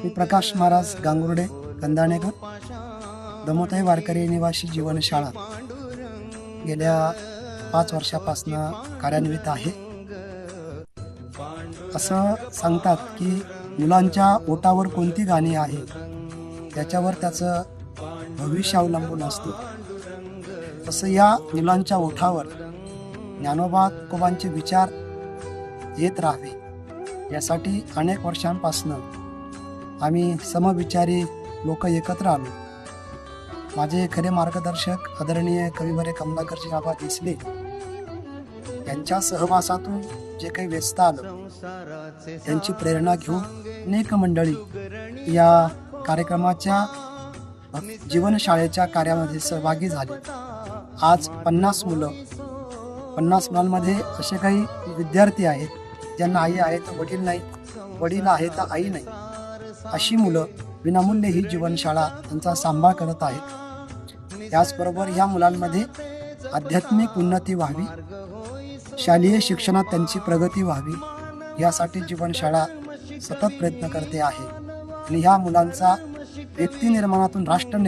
मी प्रकाश महाराज गांगुर्डे कंदाणेकर, दमोताई वारकरी निवासी जीवनशाळा गेल्या 5 वर्षापासून कार्यान्वित आहे. असं सांगतात की मुलांच्या ओठावर कोणती गाणी आहे त्याच्यावर त्याचं भविष्य अवलंबून असतं. तसं या मुलांच्या ओठावर ज्ञानोबा तुकोबांचे विचार येत राहावे यासाठी अनेक वर्षांपासून आम्ही समविचारी लोक एकत्र आलो. माझे खरे मार्गदर्शक आदरणीय कविवर्य कमलाकरजी बाबा देसले यांच्या सहवासातून जे काही व्यस्त आलं त्यांची प्रेरणा घेऊन अनेक मंडळी या कार्यक्रमाच्या जीवनशाळेच्या कार्यामध्ये सहभागी झाले. आज 50 मुलांमध्ये असे काही विद्यार्थी आहेत ज्यांना आई आहे तर वडील नाही, वडील आहे तर आई नाही, अशी मुलं विनामूल्य ही जीवनशाळा त्यांचा सांभाळ करत आहेत. त्याचबरोबर ह्या मुलांमध्ये आध्यात्मिक उन्नती व्हावी, शालेय शिक्षणात त्यांची प्रगती व्हावी यासाठी जीवनशाळा सतत प्रयत्न करते आहे. आणि ह्या मुलांचा व्यक्ती निर्माणातून राष्ट्र